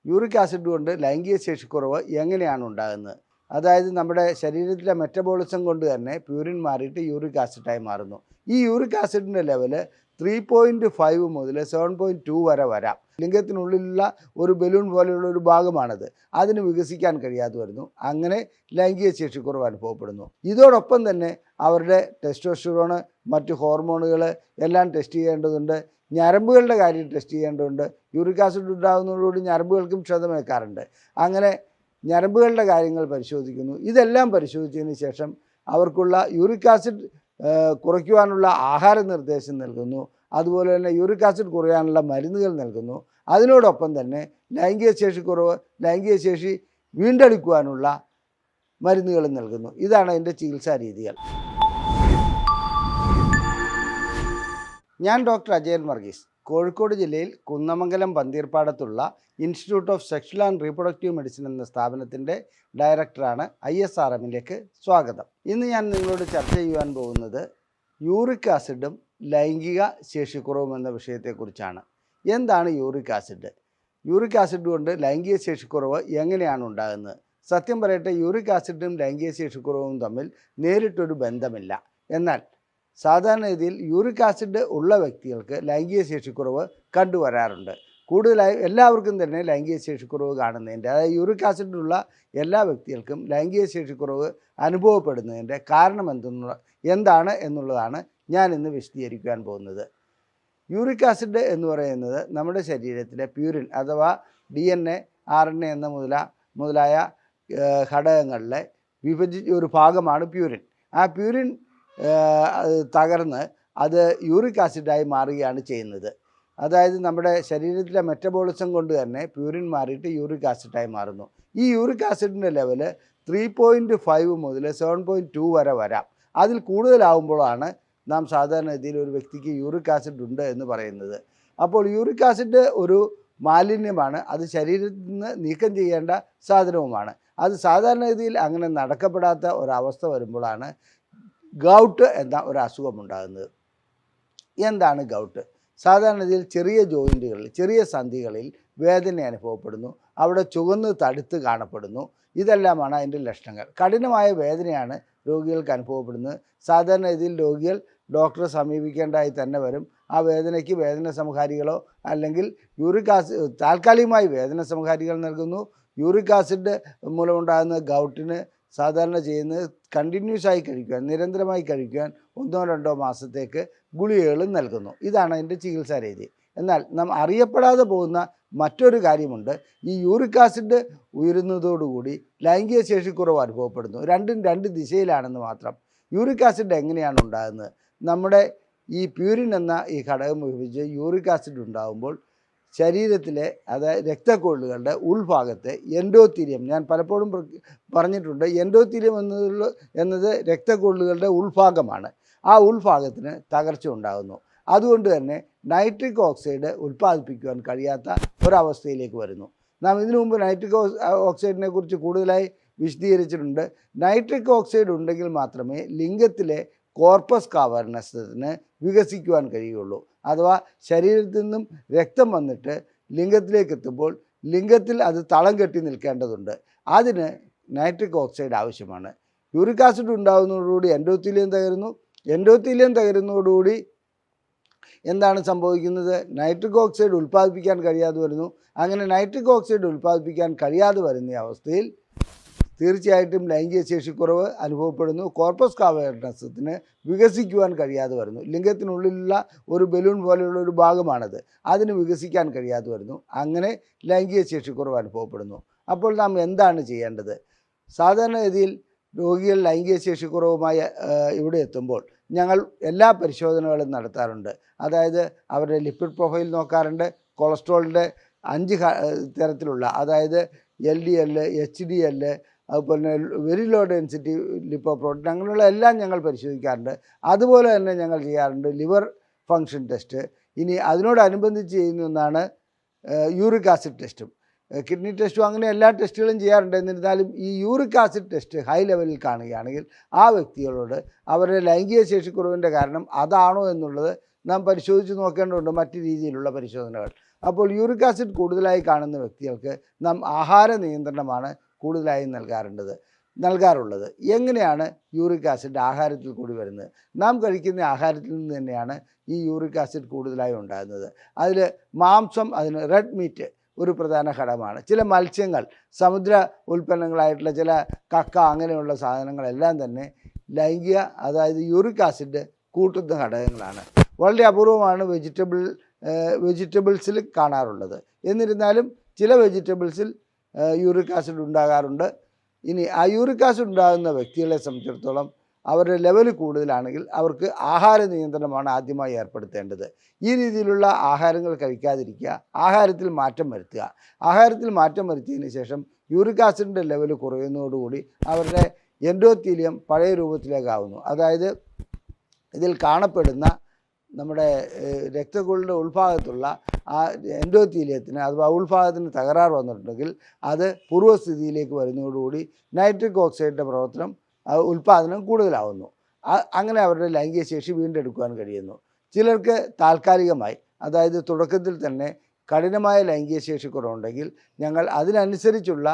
Uric acid കൊണ്ട് ലൈംഗിക ശേഷിക്കുറവ് എങ്ങനെയാണ് ഉണ്ടാകുന്നത്? അതായത് നമ്മുടെ ശരീരത്തിലെ മെറ്റബോളിസം കൊണ്ട് തന്നെ പ്യൂരിൻ മാറിയിട്ട് യൂറിക് ആസിഡായി മാറുന്നു. ഈ യൂറിക് ആസിഡിൻ്റെ ലെവല് 3.5 മുതൽ 7.2 വരെ വരാം. ലിംഗത്തിനുള്ളിലുള്ള ഒരു ബലൂൺ പോലെയുള്ള ഒരു ഭാഗമാണത്. അതിന് വികസിക്കാൻ കഴിയാതെ വരുന്നു. അങ്ങനെ ലൈംഗിക ശേഷിക്കുറവ് അനുഭവപ്പെടുന്നു. ഇതോടൊപ്പം തന്നെ അവരുടെ ടെസ്റ്റോസ്റ്ററോൺ, മറ്റ് ഹോർമോണുകൾ എല്ലാം ടെസ്റ്റ് ചെയ്യേണ്ടതുണ്ട്. ഞരമ്പുകളുടെ കാര്യം ടെസ്റ്റ് ചെയ്യേണ്ടതുണ്ട്. യൂറിക് ആസിഡ് ഉണ്ടാകുന്നതോടുകൂടി ഞരമ്പുകൾക്കും ക്ഷതമേൽക്കാറുണ്ട്. അങ്ങനെ ഞരമ്പുകളുടെ കാര്യങ്ങൾ പരിശോധിക്കുന്നു. ഇതെല്ലാം പരിശോധിച്ചതിന് ശേഷം അവർക്കുള്ള യൂറിക് ആസിഡ് കുറയ്ക്കുവാനുള്ള ആഹാര നിർദ്ദേശം നൽകുന്നു. അതുപോലെ തന്നെ യൂറിക് ആസിഡ് കുറയാനുള്ള മരുന്നുകൾ നൽകുന്നു. അതിനോടൊപ്പം തന്നെ ലൈംഗിക ശേഷിക്കുറവ്, ലൈംഗിക ശേഷി വീണ്ടെടുക്കുവാനുള്ള മരുന്നുകളും നൽകുന്നു. ഇതാണ് അതിൻ്റെ ചികിത്സാ രീതികൾ. ഞാൻ ഡോക്ടർ അജയൻ വർഗീസ്, കോഴിക്കോട് ജില്ലയിൽ കുന്നമംഗലം പന്തീർപ്പാടത്തുള്ള institute of sexual and reproductive medicine എന്ന സ്ഥാപനത്തിൻ്റെ ഡയറക്ടറാണ്. ISRMലേക്ക് സ്വാഗതം. ഇന്ന് ഞാൻ നിങ്ങളോട് ചർച്ച ചെയ്യുവാൻ പോകുന്നത് യൂറിക് ആസിഡും ലൈംഗിക ശേഷിക്കുറവും എന്ന വിഷയത്തെക്കുറിച്ചാണ്. എന്താണ് യൂറിക് ആസിഡ്? യൂറിക് ആസിഡ് കൊണ്ട് ലൈംഗിക ശേഷിക്കുറവ് എങ്ങനെയാണ് ഉണ്ടാകുന്നത്? സത്യം പറയട്ടെ, യൂറിക് ആസിഡും ലൈംഗിക ശേഷിക്കുറവും തമ്മിൽ നേരിട്ടൊരു ബന്ധമില്ല. എന്നാൽ സാധാരണഗതിയിൽ യൂറിക് ആസിഡ് ഉള്ള വ്യക്തികൾക്ക് ലൈംഗിക ശേഷിക്കുറവ് കണ്ടുവരാറുണ്ട്. കൂടുതലായി എല്ലാവർക്കും തന്നെ ലൈംഗിക ശേഷിക്കുറവ് കാണുന്നതിൻ്റെ, അതായത് യൂറിക് ആസിഡുള്ള എല്ലാ വ്യക്തികൾക്കും ലൈംഗിക ശേഷിക്കുറവ് അനുഭവപ്പെടുന്നതിൻ്റെ കാരണം എന്താണ് എന്നുള്ളതാണ് ഞാൻ ഇന്ന് വിശദീകരിക്കാൻ പോകുന്നത്. യൂറിക് ആസിഡ് എന്ന് പറയുന്നത് നമ്മുടെ ശരീരത്തിലെ പ്യൂരിൻ അഥവാ DNA, RNA എന്ന മുതലായ ഘടകങ്ങളിലെ ഒരു ഭാഗമാണ് പ്യൂരിൻ. ആ പ്യൂരിൻ തകർന്ന് അത് യൂറിക് ആസിഡായി മാറുകയാണ് ചെയ്യുന്നത്. അതായത് നമ്മുടെ ശരീരത്തിലെ മെറ്റബോളിസം കൊണ്ട് തന്നെ പ്യൂരിൻ മാറിയിട്ട് യൂറിക് ആസിഡായി മാറുന്നു. ഈ യൂറിക് ആസിഡിൻ്റെ ലെവല് 3.5 മുതൽ 7.2 വരെ വരാം. അതിൽ കൂടുതലാവുമ്പോഴാണ് നാം സാധാരണഗതിയിൽ ഒരു വ്യക്തിക്ക് യൂറിക് ആസിഡ് ഉണ്ട് എന്ന് പറയുന്നത്. അപ്പോൾ യൂറിക് ആസിഡ് ഒരു മാലിന്യമാണ്. അത് ശരീരത്തിൽ നിന്ന് നീക്കം ചെയ്യേണ്ട സാധനവുമാണ്. അത് സാധാരണഗതിയിൽ അങ്ങനെ നടക്കപ്പെടാത്ത ഒരവസ്ഥ വരുമ്പോഴാണ് ഗൗട്ട് എന്ന ഒരു അസുഖമുണ്ടാകുന്നത്. എന്താണ് ഗൗട്ട്? സാധാരണഗതിയിൽ ചെറിയ ജോയിൻറ്റുകളിൽ, ചെറിയ സന്ധികളിൽ വേദന അനുഭവപ്പെടുന്നു. അവിടെ ചുവന്ന് തടുത്ത് കാണപ്പെടുന്നു. ഇതെല്ലാമാണ് അതിൻ്റെ ലക്ഷണങ്ങൾ. കഠിനമായ വേദനയാണ് രോഗികൾക്ക് അനുഭവപ്പെടുന്നത്. സാധാരണഗതിയിൽ രോഗികൾ ഡോക്ടറെ സമീപിക്കേണ്ടതായി തന്നെ വരും. ആ വേദനയ്ക്ക് വേദന സംഹാരികളോ അല്ലെങ്കിൽ യൂറിക് ആസിഡ് താൽക്കാലികമായി വേദന സംഹാരികൾ നൽകുന്നു. യൂറിക് ആസിഡ് മൂലമുണ്ടാകുന്ന ഗൗട്ടിന് സാധാരണ ചെയ്യുന്നത് കണ്ടിന്യൂസ് ആയി കഴിക്കുവാൻ, നിരന്തരമായി കഴിക്കുവാൻ 1-2 മാസത്തേക്ക് ഗുളികകളും നൽകുന്നു. ഇതാണ് അതിൻ്റെ ചികിത്സാ രീതി. എന്നാൽ നാം അറിയപ്പെടാതെ പോകുന്ന മറ്റൊരു കാര്യമുണ്ട്. ഈ യൂറിക് ആസിഡ് ഉയരുന്നതോടുകൂടി ലൈംഗിക ശേഷിക്കുറവ് അനുഭവപ്പെടുന്നു. രണ്ടും രണ്ട് ദിശയിലാണെന്ന് മാത്രം. യൂറിക് ആസിഡ് എങ്ങനെയാണ് ഉണ്ടാകുന്നത്? നമ്മുടെ ഈ പ്യൂരിൻ എന്ന ഈ ഘടകം ഉപയോഗിച്ച് യൂറിക് ആസിഡ് ഉണ്ടാകുമ്പോൾ ശരീരത്തിലെ, അതായത് രക്തക്കൊള്ളുകളുടെ ഉൾഭാഗത്തെ എൻഡോത്തീലിയം, ഞാൻ പലപ്പോഴും പറഞ്ഞിട്ടുണ്ട്, എൻഡോത്തീലിയം എന്നത് രക്തക്കൊള്ളുകളുടെ ഉൾഭാഗമാണ്. ആ ഉൾഭാഗത്തിന് തകർച്ച ഉണ്ടാകുന്നു. അതുകൊണ്ട് തന്നെ നൈട്രിക് ഓക്സൈഡ് ഉൽപ്പാദിപ്പിക്കുവാൻ കഴിയാത്ത ഒരവസ്ഥയിലേക്ക് വരുന്നു. നാം ഇതിനു മുമ്പ് നൈട്രിക് ഓക്സൈഡിനെ കുറിച്ച് കൂടുതലായി വിശദീകരിച്ചിട്ടുണ്ട്. നൈട്രിക് ഓക്സൈഡ് ഉണ്ടെങ്കിൽ മാത്രമേ ലിംഗത്തിലെ കോർപ്പസ് കാവർനസിന് വികസിക്കുവാൻ കഴിയുള്ളൂ. അഥവാ ശരീരത്തിൽ നിന്നും രക്തം വന്നിട്ട് ലിംഗത്തിലേക്ക് എത്തുമ്പോൾ ലിംഗത്തിൽ അത് തളം കെട്ടി നിൽക്കേണ്ടതുണ്ട്. അതിന് നൈട്രിക് ഓക്സൈഡ് ആവശ്യമാണ്. യൂറിക് ആസിഡ് ഉണ്ടാകുന്നതോടുകൂടി എൻഡോത്തീലിയം തകരുന്നു. എൻഡോത്തീലിയം തകരുന്നതോടുകൂടി എന്താണ് സംഭവിക്കുന്നത്? നൈട്രിക് ഓക്സൈഡ് ഉൽപ്പാദിപ്പിക്കാൻ കഴിയാതെ വരുന്നു. അങ്ങനെ നൈട്രിക് ഓക്സൈഡ് ഉൽപ്പാദിപ്പിക്കാൻ കഴിയാതെ വരുന്ന അവസ്ഥയിൽ തീർച്ചയായിട്ടും ലൈംഗിക ശേഷിക്കുറവ് അനുഭവപ്പെടുന്നു. കോർപ്പസ് കാവേർനസത്തിന് വികസിക്കുവാൻ കഴിയാതെ വരുന്നു. ലിംഗത്തിനുള്ളിലുള്ള ഒരു ബലൂൺ പോലെയുള്ള ഒരു ഭാഗമാണത്. അതിന് വികസിക്കാൻ കഴിയാതെ വരുന്നു. അങ്ങനെ ലൈംഗിക ശേഷിക്കുറവ് അനുഭവപ്പെടുന്നു. അപ്പോൾ നാം എന്താണ് ചെയ്യേണ്ടത്? സാധാരണഗതിയിൽ രോഗികൾ ലൈംഗിക ശേഷിക്കുറവുമായി ഇവിടെ എത്തുമ്പോൾ ഞങ്ങൾ എല്ലാ പരിശോധനകളും നടത്താറുണ്ട്. അതായത് അവരുടെ ലിപ്പിഡ് പ്രൊഫൈൽ നോക്കാറുണ്ട്. കൊളസ്ട്രോളിൻ്റെ 5 തരത്തിലുള്ള, അതായത് LDL, HDL, അതുപോലെ വെരി ലോ ഡെൻസിറ്റി ലിപ്പോപ്രോട്ടീൻ, അങ്ങനെയുള്ള എല്ലാം ഞങ്ങൾ പരിശോധിക്കാറുണ്ട്. അതുപോലെ തന്നെ ഞങ്ങൾ ചെയ്യാറുണ്ട് ലിവർ ഫങ്ഷൻ ടെസ്റ്റ്. ഇനി അതിനോടനുബന്ധിച്ച് ചെയ്യുന്ന ഒന്നാണ് യൂറിക് ആസിഡ് ടെസ്റ്റും, കിഡ്നി ടെസ്റ്റും. അങ്ങനെ എല്ലാ ടെസ്റ്റുകളും ചെയ്യാറുണ്ട്. എന്നിരുന്നാലും ഈ യൂറിക് ആസിഡ് ടെസ്റ്റ് ഹൈ ലെവലിൽ കാണുകയാണെങ്കിൽ ആ വ്യക്തികളോട് അവരുടെ ലൈംഗിക ശേഷിക്കുറവിൻ്റെ കാരണം അതാണോ എന്നുള്ളത് നാം പരിശോധിച്ച് നോക്കേണ്ടതുണ്ട്. മറ്റ് രീതിയിലുള്ള പരിശോധനകൾ, അപ്പോൾ യൂറിക് ആസിഡ് കൂടുതലായി കാണുന്ന വ്യക്തികൾക്ക് നാം ആഹാര നിയന്ത്രണമാണ് കൂടുതലായി നൽകാറുള്ളത്. എങ്ങനെയാണ് യൂറിക് ആസിഡ് ആഹാരത്തിൽ കൂടി വരുന്നത്? നാം കഴിക്കുന്ന ആഹാരത്തിൽ നിന്ന് തന്നെയാണ് ഈ യൂറിക് ആസിഡ് കൂടുതലായി ഉണ്ടാകുന്നത്. അതിൽ മാംസം, അതിന് റെഡ് മീറ്റ് ഒരു പ്രധാന ഘടകമാണ്. ചില മത്സ്യങ്ങൾ, സമുദ്ര ഉൽപ്പന്നങ്ങളായിട്ടുള്ള ചില കക്ക, അങ്ങനെയുള്ള സാധനങ്ങളെല്ലാം തന്നെ അതായത് യൂറിക് ആസിഡ് കൂട്ടുന്ന ഘടകങ്ങളാണ്. വളരെ അപൂർവമാണ് വെജിറ്റബിൾസിൽ കാണാറുള്ളത്. എന്നിരുന്നാലും ചില വെജിറ്റബിൾസിൽ യൂറിക് ആസിഡ് ഉണ്ടാകാറുണ്ട്. ഇനി ആ യൂറിക് ആസിഡ് ഉണ്ടാകുന്ന വ്യക്തികളെ സംബന്ധിച്ചിടത്തോളം അവരുടെ ലെവൽ കൂടുതലാണെങ്കിൽ അവർക്ക് ആഹാര നിയന്ത്രണമാണ് ആദ്യമായി ഏർപ്പെടുത്തേണ്ടത്. ഈ രീതിയിലുള്ള ആഹാരങ്ങൾ കഴിക്കാതിരിക്കുക, ആഹാരത്തിൽ മാറ്റം വരുത്തുക. ആഹാരത്തിൽ മാറ്റം വരുത്തിയതിന് ശേഷം യൂറിക് ആസിഡിൻ്റെ ലെവൽ കുറയുന്നതോടുകൂടി അവരുടെ എൻഡോത്തീലിയം പഴയ രൂപത്തിലേക്കാവുന്നു. അതായത് ഇതിൽ കാണപ്പെടുന്ന നമ്മുടെ രക്തക്കുഴലിൻ്റെ ഉൾഭാഗത്തുള്ള ആ എൻഡോത്തീലിയത്തിന് അഥവാ ഉൾഭാഗത്തിന് തകരാറ് വന്നിട്ടുണ്ടെങ്കിൽ അത് പൂർവ്വസ്ഥിതിയിലേക്ക് വരുന്നതോടുകൂടി നൈട്രിക് ഓക്സൈഡിൻ്റെ ഉൽപ്പാദനം കൂടുതലാവുന്നു. അങ്ങനെ അവരുടെ ലൈംഗിക ശേഷി വീണ്ടെടുക്കുവാൻ കഴിയുന്നു. ചിലർക്ക് താൽക്കാലികമായി, അതായത് തുടക്കത്തിൽ തന്നെ കഠിനമായ ലൈംഗിക ശേഷി കുറവുണ്ടെങ്കിൽ ഞങ്ങൾ അതിനനുസരിച്ചുള്ള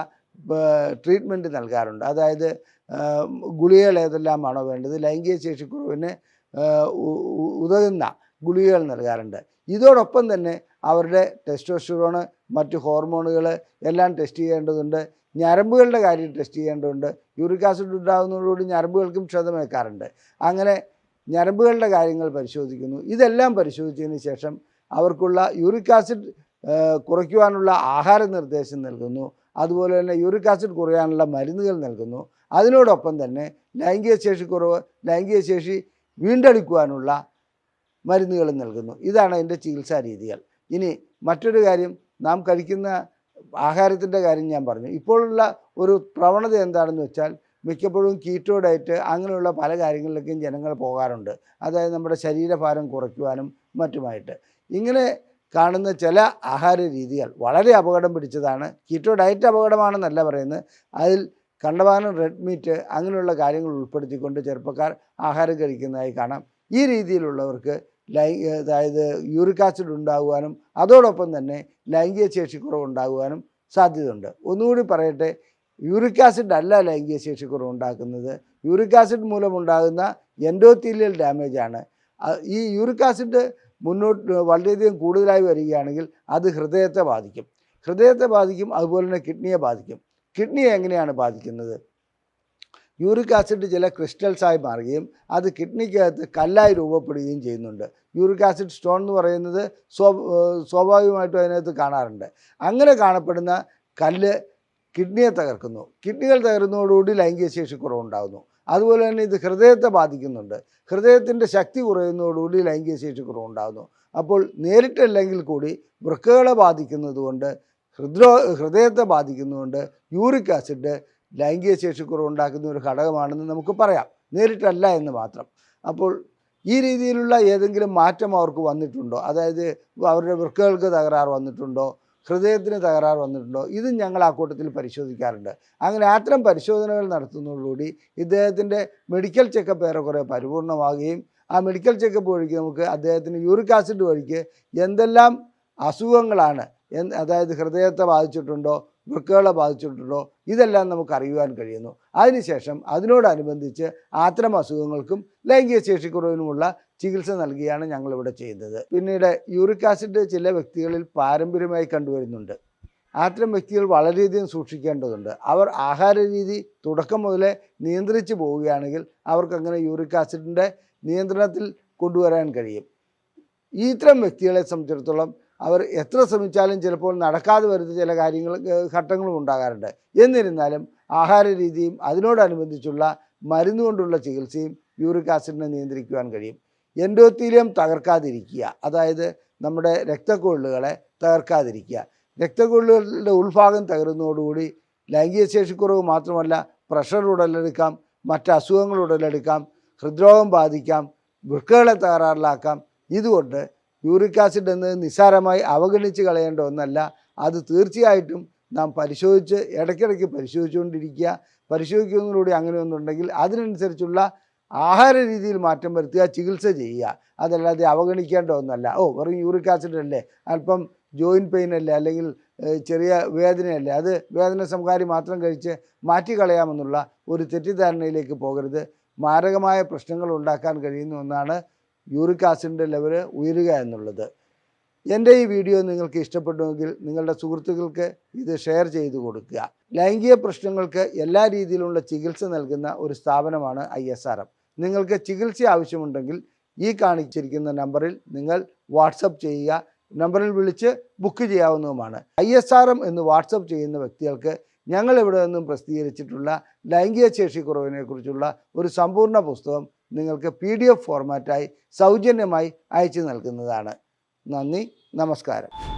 ട്രീറ്റ്മെൻറ്റ് നൽകാറുണ്ട്. അതായത് ഗുളികകൾ ഏതെല്ലാമാണോ വേണ്ടത്, ലൈംഗിക ശേഷിക്കുറവിന് ഉതകുന്ന ഗുളികകൾ നൽകാറുണ്ട്. ഇതോടൊപ്പം തന്നെ അവരുടെ ടെസ്റ്റോസ്റ്ററോൺ, മറ്റ് ഹോർമോണുകൾ എല്ലാം ടെസ്റ്റ് ചെയ്യേണ്ടതുണ്ട്. ഞരമ്പുകളുടെ കാര്യം ടെസ്റ്റ് ചെയ്യേണ്ടതുണ്ട്. യൂറിക് ആസിഡ് ഉണ്ടാകുന്നതോടുകൂടി ഞരമ്പുകൾക്കും ക്ഷതമേൽക്കാറുണ്ട്. അങ്ങനെ ഞരമ്പുകളുടെ കാര്യങ്ങൾ പരിശോധിക്കുന്നു. ഇതെല്ലാം പരിശോധിച്ചതിന് ശേഷം അവർക്കുള്ള യൂറിക് ആസിഡ് കുറയ്ക്കുവാനുള്ള ആഹാര നിർദ്ദേശം നൽകുന്നു. അതുപോലെ തന്നെ യൂറിക് ആസിഡ് കുറയാനുള്ള മരുന്നുകൾ നൽകുന്നു. അതിനോടൊപ്പം തന്നെ ലൈംഗിക ശേഷി വീണ്ടെടുക്കുവാനുള്ള മരുന്നുകളും നൽകുന്നു. ഇതാണ് അതിൻ്റെ ചികിത്സാ രീതികൾ. ഇനി മറ്റൊരു കാര്യം, നാം കഴിക്കുന്ന ആഹാരത്തിൻ്റെ കാര്യം ഞാൻ പറഞ്ഞു. ഇപ്പോഴുള്ള ഒരു പ്രവണത എന്താണെന്ന് വെച്ചാൽ മിക്കപ്പോഴും കീറ്റോ ഡയറ്റ് അങ്ങനെയുള്ള പല കാര്യങ്ങളിലേക്കും ജനങ്ങൾ പോകാറുണ്ട്. അതായത് നമ്മുടെ ശരീരഭാരം കുറയ്ക്കുവാനും മറ്റുമായിട്ട്. ഇങ്ങനെ കാണുന്ന ചില ആഹാര രീതികൾ വളരെ അപകടം പിടിച്ചതാണ്. കീറ്റോ ഡയറ്റ് അപകടമാണെന്നല്ല പറയുന്നത്. അതിൽ കണ്ടമാനം റെഡ് മീറ്റ് അങ്ങനെയുള്ള കാര്യങ്ങൾ ഉൾപ്പെടുത്തിക്കൊണ്ട് ചെറുപ്പക്കാർ ആഹാരം കഴിക്കുന്നതായി കാണാം. ഈ രീതിയിലുള്ളവർക്ക് അതായത് യൂറിക് ആസിഡ് ഉണ്ടാകുവാനും അതോടൊപ്പം തന്നെ ലൈംഗിക ശേഷിക്കുറവ് ഉണ്ടാകുവാനും സാധ്യതയുണ്ട്. ഒന്നുകൂടി പറയട്ടെ, യൂറിക് ആസിഡ് അല്ല ലൈംഗിക ശേഷിക്കുറവ് ഉണ്ടാക്കുന്നത്. യൂറിക് ആസിഡ് മൂലമുണ്ടാകുന്ന എൻഡോത്തീലിയൽ ഡാമേജാണ്. ഈ യൂറിക് ആസിഡ് വളരെയധികം കൂടുതലായി വരികയാണെങ്കിൽ അത് ഹൃദയത്തെ ബാധിക്കും. അതുപോലെ തന്നെ കിഡ്നിയെ ബാധിക്കും. കിഡ്നിയെ എങ്ങനെയാണ് ബാധിക്കുന്നത്? യൂറിക് ആസിഡ് ചില ക്രിസ്റ്റൽസായി മാറുകയും അത് കിഡ്നിക്കകത്ത് കല്ലായി രൂപപ്പെടുകയും ചെയ്യുന്നുണ്ട്. യൂറിക് ആസിഡ് സ്റ്റോൺ എന്ന് പറയുന്നത് സ്വാഭാവികമായിട്ടും അതിനകത്ത് കാണാറുണ്ട്. അങ്ങനെ കാണപ്പെടുന്ന കല്ല് കിഡ്നിയെ തകർക്കുന്നു. കിഡ്നികൾ തകരുന്നതോടുകൂടി ലൈംഗിക ശേഷി കുറവുണ്ടാകുന്നു. അതുപോലെ തന്നെ ഇത് ഹൃദയത്തെ ബാധിക്കുന്നുണ്ട്. ഹൃദയത്തിൻ്റെ ശക്തി കുറയുന്നതോടുകൂടി ലൈംഗിക ശേഷി കുറവുണ്ടാകുന്നു. അപ്പോൾ നേരിട്ടല്ലെങ്കിൽ കൂടി വൃക്കകളെ ബാധിക്കുന്നത് കൊണ്ട്, ഹൃദയത്തെ ബാധിക്കുന്നതുകൊണ്ട് യൂറിക് ആസിഡ് ലൈംഗിക ശേഷിക്കുറവുണ്ടാക്കുന്ന ഒരു ഘടകമാണെന്ന് നമുക്ക് പറയാം, നേരിട്ടല്ല എന്ന് മാത്രം. അപ്പോൾ ഈ രീതിയിലുള്ള ഏതെങ്കിലും മാറ്റം അവർക്ക് വന്നിട്ടുണ്ടോ? അതായത് അവരുടെ വൃക്കകൾക്ക് തകരാറ് വന്നിട്ടുണ്ടോ, ഹൃദയത്തിന് തകരാറ് വന്നിട്ടുണ്ടോ? ഇത് ഞങ്ങൾ ആ കൂട്ടത്തിൽ പരിശോധിക്കാറുണ്ട്. അങ്ങനെ അത്തരം പരിശോധനകൾ നടത്തുന്നതോടുകൂടി ഇദ്ദേഹത്തിൻ്റെ മെഡിക്കൽ ചെക്കപ്പ് ഏറെക്കുറെ പരിപൂർണമാകുകയും ആ മെഡിക്കൽ ചെക്കപ്പ് വഴിക്ക് നമുക്ക് അദ്ദേഹത്തിന് യൂറിക് ആസിഡ് വഴിക്ക് എന്തെല്ലാം അസുഖങ്ങളാണ്, അതായത് ഹൃദയത്തെ ബാധിച്ചിട്ടുണ്ടോ, വൃക്കകളെ ബാധിച്ചിട്ടുണ്ടോ, ഇതെല്ലാം നമുക്ക് അറിയുവാൻ കഴിയുന്നു. അതിനുശേഷം അതിനോടനുബന്ധിച്ച് അത്തരം അസുഖങ്ങൾക്കും ലൈംഗിക ശേഷിക്കുറവിനുമുള്ള ചികിത്സ നൽകുകയാണ് ഞങ്ങളിവിടെ ചെയ്യുന്നത്. പിന്നീട് യൂറിക് ആസിഡ് ചില വ്യക്തികളിൽ പാരമ്പര്യമായി കണ്ടുവരുന്നുണ്ട്. അത്തരം വ്യക്തികൾ വളരെയധികം സൂക്ഷിക്കേണ്ടതുണ്ട്. അവർ ആഹാര രീതി തുടക്കം മുതലേ നിയന്ത്രിച്ച് പോവുകയാണെങ്കിൽ അവർക്കങ്ങനെ യൂറിക് ആസിഡിൻ്റെ നിയന്ത്രണത്തിൽ കൊണ്ടുവരാൻ കഴിയും. ഇത്തരം വ്യക്തികളെ സംബന്ധിച്ചിടത്തോളം അവർ എത്ര ശ്രമിച്ചാലും ചിലപ്പോൾ നടക്കാതെ വരുന്ന ചില ഘട്ടങ്ങളും ഉണ്ടാകാറുണ്ട്. എന്നിരുന്നാലും ആഹാര രീതിയും അതിനോടനുബന്ധിച്ചുള്ള മരുന്ന് കൊണ്ടുള്ള ചികിത്സയും യൂറിക് ആസിഡിനെ നിയന്ത്രിക്കുവാൻ കഴിയും. എൻഡോത്തീലിയം തകർക്കാതിരിക്കുക, അതായത് നമ്മുടെ രക്തക്കുഴലുകളെ തകർക്കാതിരിക്കുക. രക്തക്കുഴലുകളുടെ ഉൾഭാഗം തകരുന്നതോടുകൂടി ലൈംഗിക ശേഷിക്കുറവ് മാത്രമല്ല, പ്രഷർ ഉടലെടുക്കാം, മറ്റ് അസുഖങ്ങൾ ഉടലെടുക്കാം, ഹൃദ്രോഗം ബാധിക്കാം, വൃക്കകളെ തകരാറിലാക്കാം. ഇതുകൊണ്ട് യൂറിക് ആസിഡ് എന്നത് നിസ്സാരമായി അവഗണിച്ച് കളയേണ്ട ഒന്നല്ല. അത് തീർച്ചയായിട്ടും നാം ഇടയ്ക്കിടയ്ക്ക് പരിശോധിച്ചുകൊണ്ടിരിക്കുക. പരിശോധിക്കുന്നതിലൂടെ അങ്ങനെ ഒന്നുണ്ടെങ്കിൽ അതിനനുസരിച്ചുള്ള ആഹാര രീതിയിൽ മാറ്റം വരുത്തുക, ചികിത്സ ചെയ്യുക. അതല്ലാതെ അവഗണിക്കേണ്ട ഒന്നല്ല. വെറും യൂറിക് ആസിഡ് അല്ലേ, അല്പം ജോയിൻറ്റ് പെയിൻ അല്ലേ, അല്ലെങ്കിൽ ചെറിയ വേദനയല്ലേ, അത് വേദന സംഹാരി മാത്രം കഴിച്ച് മാറ്റിക്കളയാമെന്നുള്ള ഒരു തെറ്റിദ്ധാരണയിലേക്ക് പോകരുത്. മാരകമായ പ്രശ്നങ്ങൾ ഉണ്ടാക്കാൻ കഴിയുന്ന ഒന്നാണ് യൂറിക് ആസിഡിൻ്റെ ലെവൽ ഉയരുക എന്നുള്ളത്. എൻ്റെ ഈ വീഡിയോ നിങ്ങൾക്ക് ഇഷ്ടപ്പെട്ടുവെങ്കിൽ നിങ്ങളുടെ സുഹൃത്തുക്കൾക്ക് ഇത് ഷെയർ ചെയ്ത് കൊടുക്കുക. ലൈംഗിക പ്രശ്നങ്ങൾക്ക് എല്ലാ രീതിയിലുള്ള ചികിത്സ നൽകുന്ന ഒരു സ്ഥാപനമാണ് ISRM. നിങ്ങൾക്ക് ചികിത്സ ആവശ്യമുണ്ടെങ്കിൽ ഈ കാണിച്ചിരിക്കുന്ന നമ്പറിൽ നിങ്ങൾ വാട്സപ്പ് ചെയ്യുക. നമ്പറിൽ വിളിച്ച് ബുക്ക് ചെയ്യാവുന്നതുമാണ്. ISRM എന്ന് വാട്സപ്പ് ചെയ്യുന്ന വ്യക്തികൾക്ക് ഞങ്ങൾ ഇവിടെ നിന്നും പ്രസിദ്ധീകരിച്ചിട്ടുള്ള ലൈംഗിക ശേഷി കുറവിനെക്കുറിച്ചുള്ള ഒരു സമ്പൂർണ്ണ പുസ്തകം നിങ്ങൾക്ക് PDF ഫോർമാറ്റായി സൗജന്യമായി അയച്ചു നൽകുന്നതാണ്. നന്ദി, നമസ്കാരം.